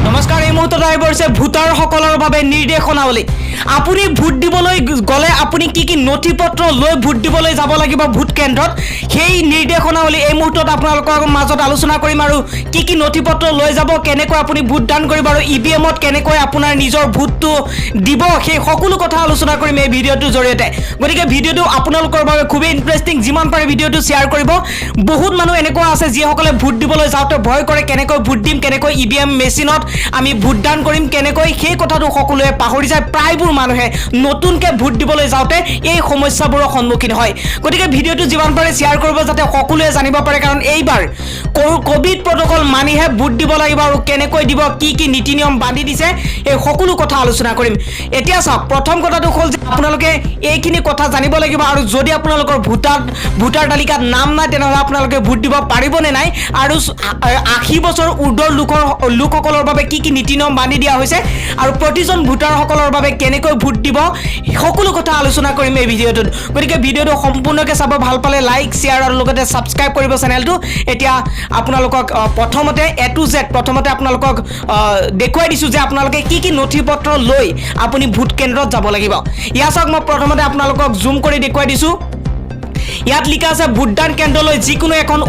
নমস্কাৰ এই মুহূৰ্তত আহি পৰিছে ভোটাৰসকলৰ বাবে নিৰ্দেশনাৱলী আপুনি ভোট দিবলৈ গলে আপুনি কি কি নথিপত্ৰ লৈ ভোট দিবলৈ যাব লাগিব ভোট কেন্দ্ৰত সেই নিৰ্দেশনাৱলী এই মুহূৰ্তত আপোনালোকৰ মাজত আলোচনা কৰিম আৰু কি কি নথিপত্ৰ লৈ যাব কেনেকৈ আপুনি ভোট দান কৰিব আৰু ইভিএমত কেনেকৈ আপোনাৰ নিজৰ ভোটটো দিব সেই সকলো কথা আলোচনা কৰিম এই ভিডিঅ'টোৰ জৰিয়তে গতিকে ভিডিঅ'টো আপোনালোকৰ বাবে খুবেই ইন্টাৰেষ্টিং যিমান পাৰে ভিডিঅ'টো শ্বেয়াৰ কৰিব বহুত মানুহ এনেকুৱা আছে যিসকলে ভোট দিবলৈ যাওঁতে ভয় কৰে কেনেকৈ ভোট দিম কেনেকৈ ইভিএম মেচিনত আমি ভোট দান কৰিম কেনেকৈ সেই কথাটো সকলোৱে পাহৰি যায় প্ৰায়বোৰ মানুহে নতুনকৈ ভোট দিবলৈ যাওঁতে এই সমস্যাবোৰৰ সন্মুখীন হয় গতিকে ভিডিঅ'টো যিমান পাৰে শ্বেয়াৰ কৰিব যাতে সকলোৱে জানিব পাৰে কাৰণ এইবাৰ কোভিড প্ৰটকল মানিহে ভোট দিব লাগিব আৰু কেনেকৈ দিব কি কি নীতি নিয়ম বান্ধি দিছে এই সকলো কথা আলোচনা কৰিম এতিয়া চাওক প্ৰথম কথাটো হ'ল যে আপোনালোকে এইখিনি কথা জানিব লাগিব আৰু যদি আপোনালোকৰ ভোটাৰ তালিকাত নাম নাই তেনেহ'লে আপোনালোকে ভোট দিব পাৰিবনে নাই আৰু 80 বছৰ ঊৰ্ধৰ লোকসকলৰ বাবে কি কি নীতি নিয়ম বান্ধি দিয়া হৈছে আৰু প্ৰতিজন ভোটাৰসকলৰ বাবে কেনেকৈ ভোট দিব সকলো কথা আলোচনা কৰিম এই ভিডিঅ'টোত গতিকে ভিডিঅ'টো সম্পূৰ্ণকৈ চাব ভাল পালে লাইক শ্বেয়াৰ আৰু লগতে সাবস্ক্ৰাইব কৰিব চেনেলটো এতিয়া আপোনালোকক প্ৰথমতে এ টু জেড প্ৰথমতে আপোনালোকক দেখুৱাই দিছোঁ যে আপোনালোকে কি কি নথিপত্ৰ লৈ আপুনি ভোট কেন্দ্ৰত যাব লাগিব ইয়া চাওক মই প্ৰথমতে আপোনালোকক জুম কৰি দেখুৱাই দিছোঁ ইয়াত লিখা আছে ভোটদান কেন্দ্ৰলৈ যিকোনো এখন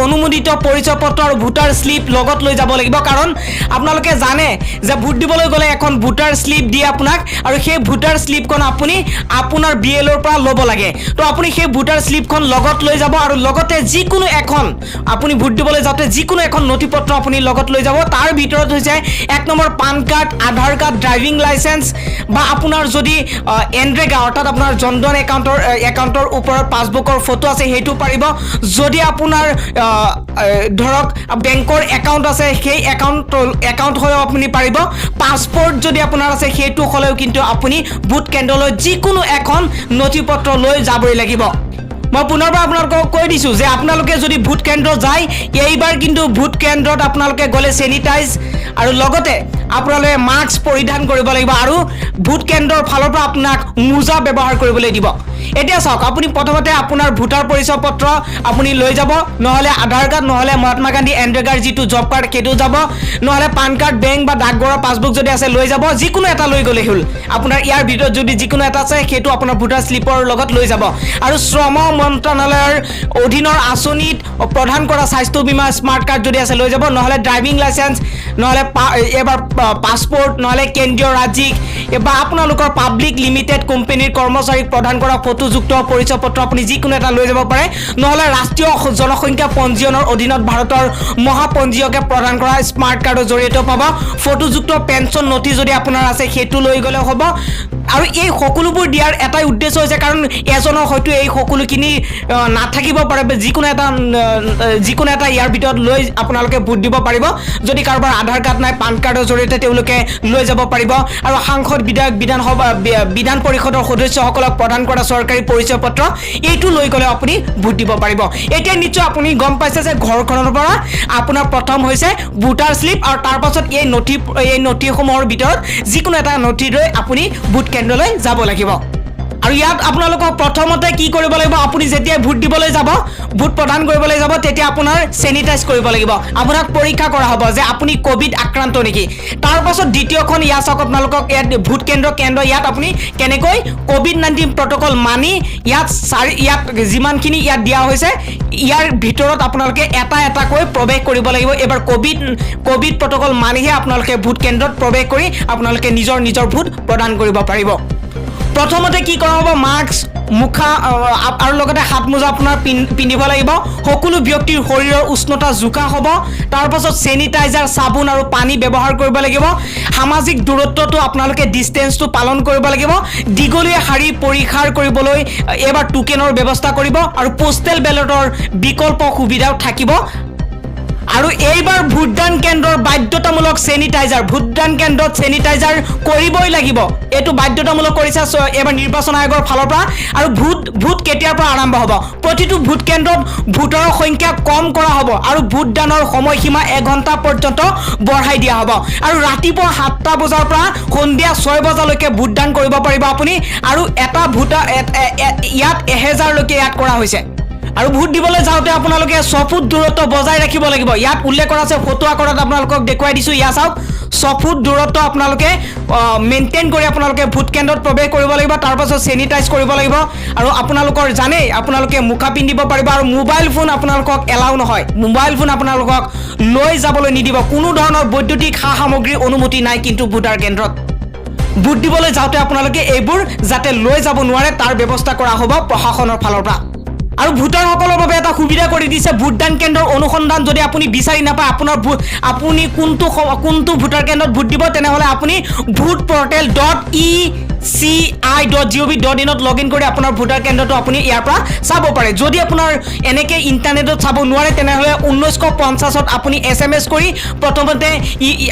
অনুমোদিত পৰিচয় পত্ৰ আৰু ভোটাৰ স্লিপ লগত লৈ যাব লাগিব কাৰণ আপোনালোকে জানে যে ভোট দিবলৈ গ'লে এখন ভোটাৰ স্লিপ দিয়ে আপোনাক আৰু সেই ভোটাৰ স্লিপখন আপুনি আপোনাৰ বিএলঅ'ৰ পৰা ল'ব লাগে তো আপুনি সেই ভোটাৰ স্লিপখন লগত লৈ যাব আৰু লগতে যিকোনো এখন আপুনি ভোট দিবলৈ যাওঁতে যিকোনো এখন নথিপত্ৰ আপুনি লগত লৈ যাব তাৰ ভিতৰত হৈছে 1 নম্বৰ পান কাৰ্ড আধাৰ কাৰ্ড ড্ৰাইভিং লাইচেন্স বা আপোনাৰ যদি এনৰেগা অৰ্থাৎ আপোনাৰ জনধন একাউণ্টৰ ওপৰত পাছবুকৰ ফটো আছে সেইটো পাৰিব যদি আপোনাৰ ধৰক বেংকৰ একাউণ্ট আছে সেই একাউণ্ট হৈও আপুনি পাৰিব পাছপোৰ্ট যদি আপোনাৰ আছে সেইটো হ'লেও কিন্তু আপুনি ভোট কেন্দ্ৰলৈ যিকোনো এখন নথিপত্ৰ লৈ যাবই লাগিব মই পুনৰবাৰ আপোনালোকক কৈ দিছোঁ যে আপোনালোকে যদি ভোট কেন্দ্ৰ যায় এইবাৰ কিন্তু ভোট কেন্দ্ৰত আপোনালোকে গ'লে চেনিটাইজ আৰু লগতে আপোনালোকে মাস্ক পৰিধান কৰিব লাগিব আৰু ভোট কেন্দ্ৰৰ ফালৰ পৰা আপোনাক মোজা ব্যৱহাৰ কৰিবলৈ দিব এতিয়া চাওক আপুনি প্ৰথমতে আপোনাৰ ভোটাৰ পৰিচয় পত্ৰ আপুনি লৈ যাব নহ'লে আধাৰ কাৰ্ড নহ'লে মহাত্মা গান্ধী এনৰেগাৰ যিটো জব কাৰ্ড সেইটো যাব নহ'লে পান কাৰ্ড বেংক বা ডাকঘৰৰ পাছবুক যদি আছে লৈ যাব যিকোনো এটা লৈ গ'লে হ'ল আপোনাৰ ইয়াৰ ভিতৰত যদি যিকোনো এটা আছে সেইটো আপোনাৰ ভোটাৰ স্লিপৰ লগত লৈ যাব আৰু শ্ৰম মন্ত্ৰালয়ৰ অধীনৰ আঁচনিত প্ৰদান কৰা স্বাস্থ্য বীমা স্মাৰ্ট কাৰ্ড যদি আছে লৈ যাব নহ'লে ড্ৰাইভিং লাইচেন্স নহ'লে এবাৰ পাছপোৰ্ট নহ'লে কেন্দ্ৰীয় ৰাজ্যিক বা আপোনালোকৰ পাব্লিক লিমিটেড কোম্পানীৰ কৰ্মচাৰীক প্ৰদান কৰা ফটোযুক্ত পৰিচয় পত্ৰ আপুনি যিকোনো এটা লৈ যাব পাৰে নহ'লে ৰাষ্ট্ৰীয় জনসংখ্যা পঞ্জীয়নৰ অধীনত ভাৰতৰ মহাপঞ্জীয়কে প্ৰদান কৰা স্মাৰ্ট কাৰ্ডৰ জৰিয়তে পাব ফটোযুক্ত পেঞ্চন নথি যদি আপোনাৰ আছে সেইটো লৈ গ'লে হ'ব আৰু এই সকলোবোৰ দিয়াৰ এটাই উদ্দেশ্য হৈছে কাৰণ এজনৰ হয়তো এই সকলোখিনি নাথাকিব পাৰে যিকোনো এটা ইয়াৰ ভিতৰত লৈ আপোনালোকে ভোট দিব পাৰিব যদি কাৰোবাৰ আধাৰ কাৰ্ড নাই পান কাৰ্ডৰ জৰিয়তে তেওঁলোকে লৈ যাব পাৰিব আৰু সাংসদ বিধায়ক বিধান পৰিষদৰ সদস্যসকলক প্ৰদান কৰা চৰকাৰী পৰিচয় পত্ৰ এইটো লৈ গ'লে আপুনি ভোট দিব পাৰিব এতিয়া নিশ্চয় আপুনি গম পাইছে যে ঘৰখনৰ পৰা আপোনাৰ প্ৰথম হৈছে ভোটাৰ স্লিপ আৰু তাৰ পাছত এই নথিসমূহৰ ভিতৰত যিকোনো এটা নথি লৈ আপুনি ভোট কেন্দ্ৰলৈ যাব লাগিব আৰু ইয়াত আপোনালোকক প্ৰথমতে কি কৰিব লাগিব আপুনি যেতিয়া ভোট দিবলৈ যাব ভোট প্ৰদান কৰিবলৈ যাব তেতিয়া আপোনাৰ চেনিটাইজ কৰিব লাগিব আপোনাক পৰীক্ষা কৰা হ'ব যে আপুনি কোভিড আক্ৰান্ত নেকি তাৰ পাছত দ্বিতীয়খন ইয়াত চাওক আপোনালোকক ইয়াত ভোট কেন্দ্ৰ ইয়াত আপুনি কেনেকৈ কোভিড-19 প্ৰটকল মানি ইয়াত যিমানখিনি ইয়াত দিয়া হৈছে ইয়াৰ ভিতৰত আপোনালোকে এটাকৈ প্ৰৱেশ কৰিব লাগিব এবাৰ কোভিড প্ৰটকল মানিহে আপোনালোকে ভোট কেন্দ্ৰত প্ৰৱেশ কৰি আপোনালোকে নিজৰ ভোট প্ৰদান কৰিব পাৰিব প্ৰথমতে কি কৰা হ'ব মাস্ক মুখা আৰু লগতে হাত মোজা আপোনাৰ পিন্ধিব লাগিব সকলো ব্যক্তিৰ শৰীৰৰ উষ্ণতা জোখা হ'ব তাৰ পাছত চেনিটাইজাৰ চাবোন আৰু পানী ব্যৱহাৰ কৰিব লাগিব সামাজিক দূৰত্বটো আপোনালোকে ডিষ্টেন্সটো পালন কৰিব লাগিব দীঘলীয়া শাৰী পৰিহাৰ কৰিবলৈ এবাৰ টোকেনৰ ব্যৱস্থা কৰিব আৰু পোষ্টেল বেলটৰ বিকল্প সুবিধাও থাকিব আৰু এইবাৰ ভোটদান কেন্দ্ৰৰ বাধ্যতামূলক ভোটদান কেন্দ্ৰত চেনিটাইজাৰ কৰিবই লাগিব এইটো বাধ্যতামূলক কৰিছে এবাৰ নিৰ্বাচন আয়োগৰ ফালৰ পৰা আৰু ভোট কেতিয়াৰ পৰা আৰম্ভ হ'ব প্ৰতিটো ভোট কেন্দ্ৰত ভোটাৰৰ সংখ্যা কম কৰা হ'ব আৰু ভোটদানৰ সময়সীমা 1 ঘণ্টা পৰ্যন্ত বঢ়াই দিয়া হ'ব আৰু ৰাতিপুৱা 7টা বজাৰ পৰা সন্ধিয়া 6 বজালৈকে ভোটদান কৰিব পাৰিব আপুনি আৰু এটা ইয়াত 1000 লৈকে ইয়াত কৰা হৈছে আৰু ভোট দিবলৈ যাওঁতে আপোনালোকে 6 ফুট দূৰত্ব বজাই ৰাখিব লাগিব ইয়াত উল্লেখ কৰা আছে ফটো আকাৰত আপোনালোকক দেখুৱাই দিছো ইয়া চাওক 6 ফুট দূৰত্ব আপোনালোকে মেইনটেইন কৰি আপোনালোকে ভোট কেন্দ্ৰত প্ৰৱেশ কৰিব লাগিব তাৰ পাছত সেনিটাইজ কৰিব লাগিব আৰু আপোনালোকৰ জানে আপোনালোকে মুখা পিন্ধিব পাৰিব আৰু মোবাইল ফোন আপোনালোকক এলাউ নহয় মোবাইল ফোন আপোনালোকক লৈ যাবলৈ নিদিব কোনো ধৰণৰ বৈদ্যুতিক সা সামগ্ৰীৰ অনুমতি নাই কিন্তু ভোটাৰ কেন্দ্ৰত ভোট দিবলৈ যাওঁতে আপোনালোকে এইবোৰ যাতে লৈ যাব নোৱাৰে তাৰ ব্যৱস্থা কৰা হ'ব প্ৰশাসনৰ ফালৰ পৰা আৰু ভোটাৰসকলৰ বাবে এটা সুবিধা কৰি দিছে ভোটদান কেন্দ্ৰৰ অনুসন্ধান যদি আপুনি বিচাৰি নাপায় আপুনি কোনটো ভোটাৰ কেন্দ্ৰত ভোট দিব তেনেহলে আপুনি vote.portal.eci.gov.in লগইন কৰি আপোনাৰ ভোটাৰ কেন্দ্ৰটো আপুনি ইয়াৰ পৰা চাব পাৰে যদি আপোনাৰ এনেকে ইন্টাৰনেটত চাব নোৱাৰে তেনেহলে 1950ত আপুনি SMS কৰি প্ৰথমতে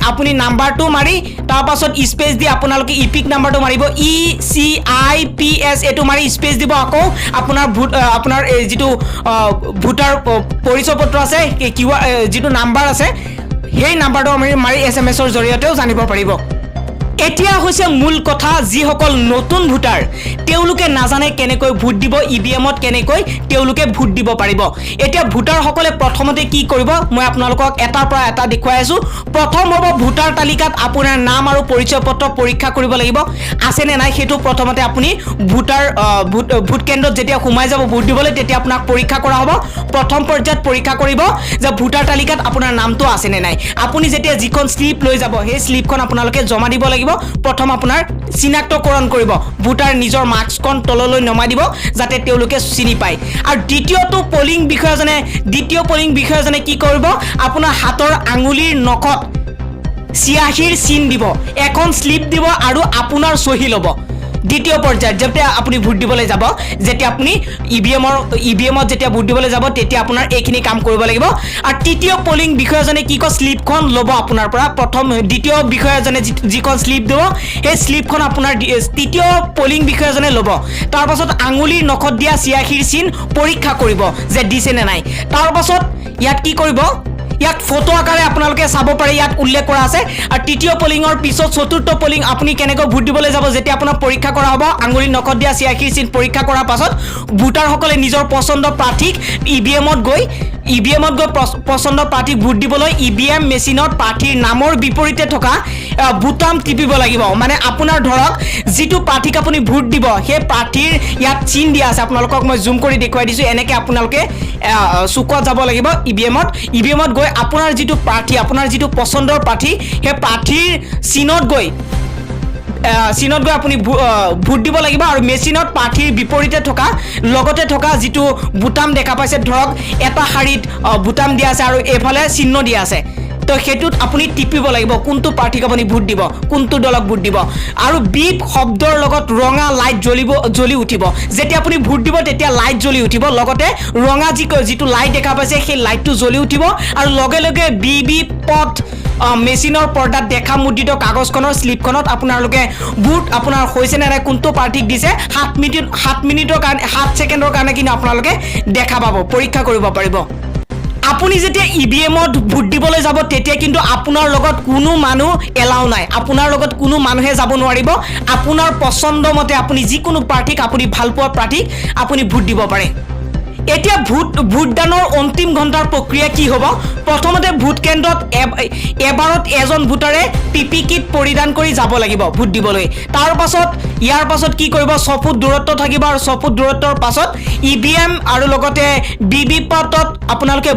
আপুনি নাম্বাৰটো মাৰি তাৰ পাছত স্পেচ দি আপোনালোকে ইপিক নাম্বাৰটো মাৰিব ECIPS এটো মাৰি স্পেচ দিব আকৌ আপোনাৰ যেটো ভোটাৰ পৰিচয় পত্ৰ আছে যেটো নাম্বাৰ আছে সেই নাম্বাৰটো মাৰি SMS ৰ জৰিয়তেও জানিব পাৰিব এতিয়া হৈছে মূল কথা যিসকল নতুন ভোটাৰ তেওঁলোকে নাজানে কেনেকৈ ভোট দিব ইভিএমত কেনেকৈ তেওঁলোকে ভোট দিব পাৰিব এতিয়া ভোটাৰসকলে প্ৰথমতে কি কৰিব মই আপোনালোকক এটাৰ পৰা এটা দেখুৱাই আছো প্ৰথম হ'ব ভোটাৰ তালিকাত আপোনাৰ নাম আৰু পৰিচয় পত্ৰ পৰীক্ষা কৰিব লাগিব আছে নে নাই হেতু প্ৰথমতে আপুনি ভোট কেন্দ্ৰত যেতিয়া সোমাই যাব ভোট দিবলৈ তেতিয়া আপোনাক পৰীক্ষা কৰা হ'ব প্ৰথম পৰ্যায়ত পৰীক্ষা কৰিব যে ভোটাৰ তালিকাত আপোনাৰ নামটো আছে নে নাই আপুনি যেতিয়া যিখন স্লিপ লৈ যাব সেই স্লিপখন আপোনালোকে জমা দিব লাগিব প্ৰথম আপোনাৰ চিনাক্তকৰণ কৰিব ভোটাৰ নিজৰ মাস্কখন তললৈ নমাই দিব যাতে তেওঁলোকে চিনি পায় আৰু দ্বিতীয় পলিং বিষয়জনে কি কৰিব আপোনাৰ হাতৰ আঙুলিৰ নখত চিয়াহীৰ চিন দিব এখন স্লিপ দিব আৰু আপোনাৰ সহি ল'ব দ্বিতীয় পৰ্যায়ত যেতিয়া আপুনি ভোট দিবলৈ যাব যেতিয়া আপুনি ইভিএমত যেতিয়া ভোট দিবলৈ যাব তেতিয়া আপোনাৰ এইখিনি কাম কৰিব লাগিব আৰু তৃতীয় পলিং বিষয়জনে কি কয় স্লিপখন ল'ব আপোনাৰ পৰা প্ৰথম দ্বিতীয় বিষয়জনে যিখন স্লিপ দিব সেই স্লিপখন আপোনাৰ তৃতীয় পলিং বিষয়জনে ল'ব তাৰ পাছত আঙুলিৰ নখত দিয়া চিয়াহীৰ চিন পৰীক্ষা কৰিব যে দিছে নে নাই তাৰ পাছত ইয়াত কি কৰিব ইয়াত ফটো আকাৰে আপোনালোকে চাব পাৰে ইয়াত উল্লেখ কৰা আছে আৰু তৃতীয় পলিংৰ পিছত চতুৰ্থ পলিং আপুনি কেনেকৈ ভোট দিবলৈ যাব যেতিয়া আপোনাৰ পৰীক্ষা কৰা হ'ব আঙুলিৰ নখত দিয়া চিয়াহীৰ চিন পৰীক্ষা কৰাৰ পাছত ভোটাৰসকলে নিজৰ পছন্দৰ প্ৰাৰ্থীক ইভিএমত গৈ পছন্দৰ প্ৰাৰ্থীক ভোট দিবলৈ ইভিএম মেচিনত প্ৰাৰ্থীৰ নামৰ বিপৰীতে থকা বুটাম টিপিব লাগিব মানে আপোনাৰ ধৰক যিটো প্ৰাৰ্থীক আপুনি ভোট দিব সেই প্ৰাৰ্থীৰ ইয়াত চিন দিয়া আছে আপোনালোকক মই জুম কৰি দেখুৱাই দিছো এনেকৈ আপোনালোকে চুকত যাব লাগিব ইভিএমত গৈ আপোনাৰ যিটো প্ৰাৰ্থী আপোনাৰ যিটো পছন্দৰ প্ৰাৰ্থী সেই প্ৰাৰ্থীৰ চিনত গৈ আপুনি ভোট দিব লাগিব আৰু মেচিনত প্ৰাৰ্থীৰ বিপৰীতে লগতে থকা যিটো বুটাম দেখা পাইছে ধৰক এটা শাৰীত বুটাম দিয়া আছে আৰু এফালে চিহ্ন দিয়া আছে তো হেতুত আপুনি টিপিব লাগিব কোনটো প্ৰাৰ্থীক আপুনি ভোট দিব কোনটো দলক ভোট দিব আৰু বিপ শব্দৰ লগত ৰঙা লাইট জ্বলি উঠিব যেতিয়া আপুনি ভোট দিব তেতিয়া লাইট জ্বলি উঠিব লগতে ৰঙা যিটো লাইট দেখা পাইছে সেই লাইটটো জ্বলি উঠিব আৰু লগে লগে বিবি পথ মেচিনৰ পৰ্দাত দেখা মুদ্ৰিত কাগজখনৰ স্লিপখনত আপোনালোকে ভোট আপোনাৰ হৈছে নে নাই কোনটো প্ৰাৰ্থীক দিছে 7 মিনিটৰ কাৰণে 7 ছেকেণ্ডৰ কাৰণে কিন্তু আপোনালোকে দেখা পাব পৰীক্ষা কৰিব পাৰিব আপুনি যেতিয়া ইভিএমত ভোট দিবলৈ যাব তেতিয়া কিন্তু আপোনাৰ লগত কোনো মানুহ এলাউ নাই আপোনাৰ লগত কোনো মানুহে যাব নোৱাৰিব আপোনাৰ পছন্দ মতে আপুনি যিকোনো প্ৰাৰ্থীক আপুনি ভাল পোৱা প্ৰাৰ্থীক আপুনি ভোট দিব পাৰে এতিয়া ভোটদানৰ অন্তিম ঘণ্টাৰ প্ৰক্ৰিয়া কি হ'ব প্ৰথমতে ভোট কেন্দ্ৰত এবাৰত এজন ভোটাৰে পিপি কিট পৰিধান কৰি যাব লাগিব ভোট দিবলৈ তাৰ পাছত ইয়াৰ পাছত কি কৰিব 6 ফুট দূৰত্ব থাকিব আৰু 6 ফুট দূৰত্বৰ পাছত ইভিএম আৰু লগতে ভিভি পটত আপোনালোকে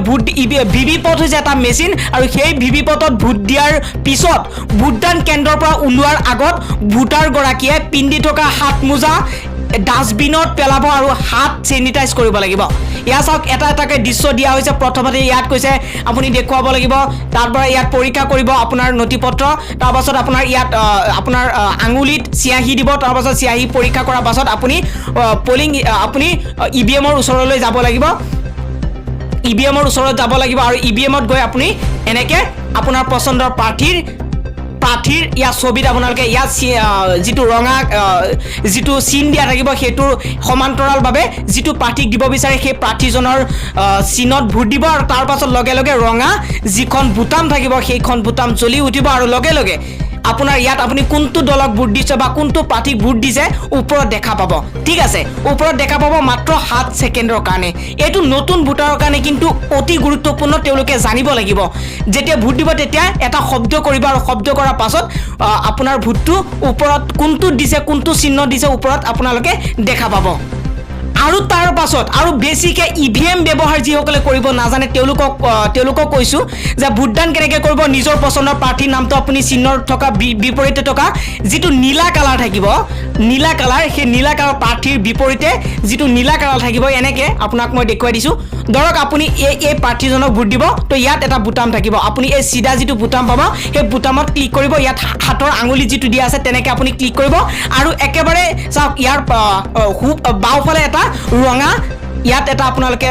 ভিভি পট হৈছে এটা মেচিন আৰু সেই ভিভি পটত ভোট দিয়াৰ পিছত ভোটদান কেন্দ্ৰৰ পৰা ওলোৱাৰ আগত ভোটাৰ গৰাকীয়ে পিন্ধি থকা হাত মোজা ডাষ্টবিনত পেলাব আৰু হাত সেনিটাইজ কৰিব লাগিব ইয়া চাওক এটা এটাকে দৃশ্য দিয়া হৈছে প্ৰথমতে ইয়াত কৈছে আপুনি দেখুৱাব লাগিব তাৰ পৰা ইয়াত পৰীক্ষা কৰিব আপোনাৰ নথিপত্ৰ তাৰ পাছত আপোনাৰ ইয়াত আপোনাৰ আঙুলিত চিয়াহী দিব তাৰ পাছত চিয়াহী পৰীক্ষা কৰাৰ পাছত আপুনি আপুনি ইভিএমৰ ওচৰলৈ যাব লাগিব আৰু ইভিএমত গৈ আপুনি এনেকে আপোনাৰ পছন্দৰ প্ৰাৰ্থীৰ ইয়াৰ ছবিত আপোনালোকে ইয়াত যিটো ৰঙা যিটো চিন দিয়া থাকিব সেইটোৰ সমান্তৰালভাৱে যিটো প্ৰাৰ্থীক দিব বিচাৰে সেই প্ৰাৰ্থীজনৰ চিনত ভোট দিব আৰু তাৰ পাছত লগে লগে ৰঙা যিখন বুটাম থাকিব সেইখন বুটাম জ্বলি উঠিব আৰু লগে লগে আপোনাৰ ইয়াত আপুনি কোনটো দলক ভোট দিছে বা কোনটো প্ৰাৰ্থীক ভোট দিছে ওপৰত দেখা পাব ঠিক আছে ওপৰত দেখা পাব মাত্ৰ 7 ছেকেণ্ডৰ কাৰণে এইটো নতুন ভোটাৰৰ কাৰণে কিন্তু অতি গুৰুত্বপূৰ্ণ তেওঁলোকে জানিব লাগিব যেতিয়া ভোট দিব তেতিয়া এটা শব্দ কৰিব আৰু শব্দ কৰাৰ পাছত আপোনাৰ ভোটটো ওপৰত কোনটো দিছে কোনটো চিহ্ন দিছে ওপৰত আপোনালোকে দেখা পাব আৰু তাৰ পাছত আৰু বেছিকে ইভিএম ব্যৱহাৰ যিসকলে কৰিব নাজানে তেওঁলোকক কৈছো যে ভোটদান কেনেকৈ কৰিব নিজৰ পছন্দৰ প্ৰাৰ্থীৰ নামটো আপুনি চিহ্নৰ থকা বিপৰীতে থকা যিটো নীলা কালাৰ থাকিব নীলা কালাৰ সেই নীলা কালাৰ প্ৰাৰ্থীৰ বিপৰীতে যিটো নীলা কালাৰ থাকিব এনেকৈ আপোনাক মই দেখুৱাই দিছোঁ ধৰক আপুনি এই প্ৰাৰ্থীজনক ভোট দিব তো ইয়াত এটা বুটাম থাকিব আপুনি এই চিধা যিটো বুটাম পাব সেই বুটামত ক্লিক কৰিব ইয়াত হাতৰ আঙুলি যিটো দিয়া আছে তেনেকৈ আপুনি ক্লিক কৰিব আৰু একেবাৰে চাওক ইয়াৰ বাওঁফালে এটা ৰঙা ইয়াত এটা আপোনালোকে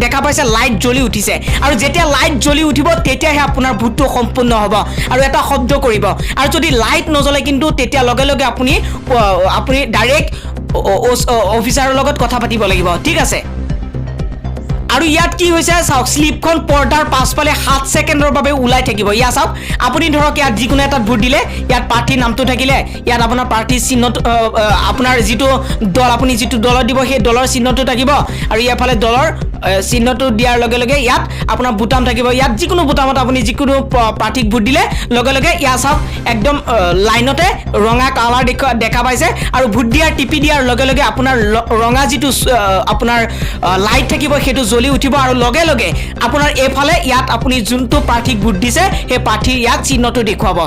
দেখা পাইছে লাইট জ্বলি উঠিছে আৰু যেতিয়া লাইট জ্বলি উঠিব তেতিয়াহে আপোনাৰ ভোটটো সম্পূৰ্ণ হ'ব আৰু এটা শব্দ কৰিব আৰু যদি লাইট নজ্বলে কিন্তু তেতিয়া লগে লগে আপুনি ডাইৰেক্ট অফিচাৰৰ লগত কথা পাতিব লাগিব ঠিক আছে আৰু ইয়াত কি হৈছে চাওক স্লিপখন পৰ্দাৰ পাছফালে 7 ছেকেণ্ডৰ বাবে ওলাই থাকিব ইয়া চাওক আপুনি ধৰক ইয়াত যিকোনো এটা ভোট দিলে ইয়াত প্ৰাৰ্থীৰ নামটো থাকিলে ইয়াত আপোনাৰ প্ৰাৰ্থীৰ চিহ্নটো আপোনাৰ যিটো দল আপুনি যিটো দলত দিব সেই দলৰ চিহ্নটো থাকিব আৰু ইয়াৰফালে দলৰ চিহ্নটো দিয়াৰ লগে লগে ইয়াত আপোনাৰ বুটাম থাকিব ইয়াত যিকোনো বুটামত আপুনি যিকোনো প্ৰাৰ্থীক ভোট দিলে লগে লগে ইয়া চাওক একদম লাইনতে ৰঙা কালাৰ দেখা পাইছে আৰু ভোট দিয়াৰ টিপি দিয়াৰ লগে লগে আপোনাৰ ৰঙা যিটো আপোনাৰ লাইট থাকিব সেইটো জ্বলি উঠিব আৰু লগে লগে আপোনাৰ এইফালে ইয়াত আপুনি যোনটো প্ৰাৰ্থীক ভোট দিছে সেই প্ৰাৰ্থীৰ ইয়াত চিহ্নটো দেখুৱাব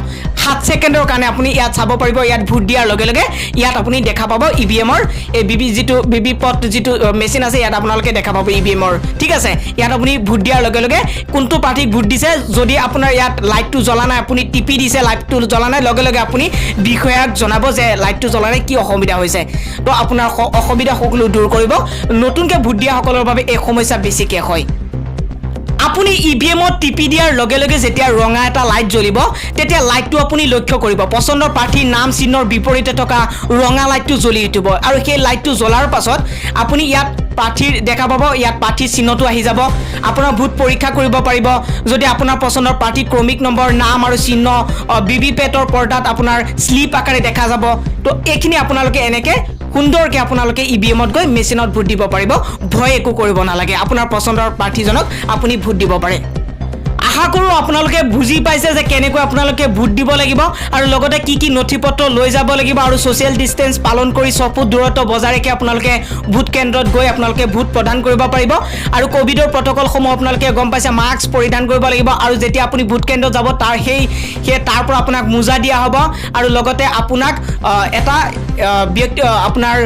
7 ছেকেণ্ডৰ কাৰণে আপুনি ইয়াত চাব পাৰিব ইয়াত ভোট দিয়াৰ লগে লগে ইয়াত আপুনি দেখা পাব ইভিএমৰ এই বিবি পট যিটো মেচিন আছে ইয়াত আপোনালোকে দেখা পাব ইভিএমৰ ঠিক আছে ইয়াত আপুনি ভোট দিয়াৰ লগে লগে কোনটো প্ৰাৰ্থীক ভোট দিছে যদি আপোনাৰ ইয়াত লাইটটো জ্বলা নাই আপুনি টিপি দিছে লাইটটো জ্বলা নাই লগে লগে আপুনি বিষয়াক জনাব যে লাইটটো জ্বলা নাই কি অসুবিধা হৈছে তো আপোনাৰ অসুবিধা সকলো দূৰ কৰিব নতুনকৈ ভোট দিয়াসকলৰ বাবে এই সমস্যা বেছিকৈ হয় আপুনি ইভিএমত টিপি দিয়াৰ লগে লগে যেতিয়া ৰঙা এটা লাইট জ্বলিব তেতিয়া লাইটটো আপুনি লক্ষ্য কৰিব পছন্দৰ প্ৰাৰ্থীৰ নাম চিহ্নৰ বিপৰীতে থকা ৰঙা লাইটটো জ্বলি উঠিব আৰু সেই লাইটটো জ্বলাৰ পাছত আপুনি ইয়াত প্ৰাৰ্থীৰ দেখা পাব ইয়াত প্ৰাৰ্থীৰ চিহ্নটো আহি যাব আপোনাৰ ভোট পৰীক্ষা কৰিব পাৰিব যদি আপোনাৰ পছন্দৰ প্ৰাৰ্থীৰ ক্ৰমিক নম্বৰ নাম আৰু চিহ্ন ভিভিপেটৰ পৰ্দাত আপোনাৰ স্লিপ আকাৰে দেখা যাব তো এইখিনি আপোনালোকে এনেকৈ সুন্দৰকৈ আপোনালোকে ইভিএমত গৈ মেচিনত ভোট দিব পাৰিব ভয় একো কৰিব নালাগে আপোনাৰ পছন্দৰ প্ৰাৰ্থীজনক আপুনি ভোট দিব পাৰে আশা কৰোঁ আপোনালোকে বুজি পাইছে যে কেনেকৈ আপোনালোকে ভোট দিব লাগিব আৰু লগতে কি কি নথিপত্ৰ লৈ যাব লাগিব আৰু ছ'চিয়েল ডিষ্টেঞ্চ পালন কৰি 6 ফুট দূৰত্ব বজাই ৰাখি আপোনালোকে ভোট কেন্দ্ৰত গৈ আপোনালোকে ভোট প্ৰদান কৰিব পাৰিব আৰু কোভিডৰ প্ৰট'কলসমূহ আপোনালোকে গম পাইছে মাস্ক পৰিধান কৰিব লাগিব আৰু যেতিয়া আপুনি ভোট কেন্দ্ৰত যাব তাৰ পৰা আপোনাক মোজা দিয়া হ'ব আৰু লগতে আপোনাক এটা ব্যক্তি আপোনাৰ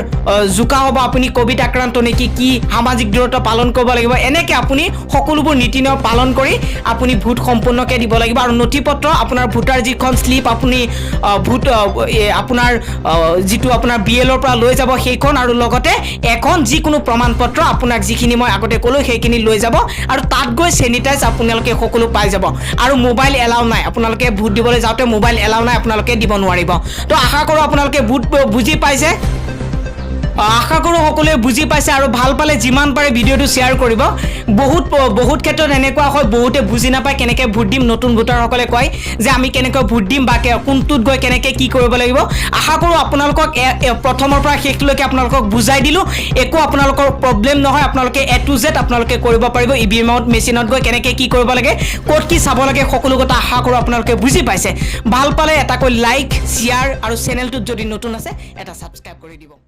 জোকা হ'ব আপুনি কোভিড আক্ৰান্ত নেকি কি সামাজিক দূৰত্ব পালন কৰিব লাগিব এনেকৈ আপুনি সকলোবোৰ নীতি নিয়ম পালন কৰি আপুনি ভোট সম্পূৰ্ণকৈ দিব লাগিব আৰু নথিপত্ৰ আপোনাৰ ভোটাৰ যিখন স্লিপ আপুনি ভোট আপোনাৰ যিটো আপোনাৰ বিএলৰ পৰা লৈ যাব সেইখন আৰু লগতে এখন যিকোনো প্ৰমাণপত্ৰ আপোনাক যিখিনি মই আগতে ক'লোঁ সেইখিনি লৈ যাব আৰু তাত গৈ চেনিটাইজ আপোনালোকে সকলো পাই যাব আৰু মোবাইল এলাউ নাই আপোনালোকে ভোট দিবলৈ যাওঁতে মোবাইল এলাউ নাই আপোনালোকে দিব নোৱাৰিব তো আশা কৰোঁ আপোনালোকে ভোট বুজি পাইছে আশা কৰোঁ সকলোৱে বুজি পাইছে আৰু ভাল পালে যিমান পাৰে ভিডিঅ'টো শ্বেয়াৰ কৰিব বহুত ক্ষেত্ৰত এনেকুৱা হয় বহুতে বুজি নাপায় কেনেকৈ ভোট দিম নতুন ভোটাৰসকলে কয় যে আমি কেনেকৈ ভোট দিম বা কোনটোত গৈ কেনেকৈ কি কৰিব লাগিব আশা কৰোঁ আপোনালোকক প্ৰথমৰ পৰা শেষলৈকে আপোনালোকক বুজাই দিলোঁ একো আপোনালোকৰ প্ৰব্লেম নহয় আপোনালোকে A to Z আপোনালোকে কৰিব পাৰিব ইভিএমত মেচিনত গৈ কেনেকৈ কি কৰিব লাগে ক'ত কি চাব লাগে সকলো কথা আশা কৰোঁ আপোনালোকে বুজি পাইছে ভাল পালে এটাকৈ লাইক শ্বেয়াৰ আৰু চেনেলটোত যদি নতুন আছে এটা ছাবস্ক্ৰাইব কৰি দিব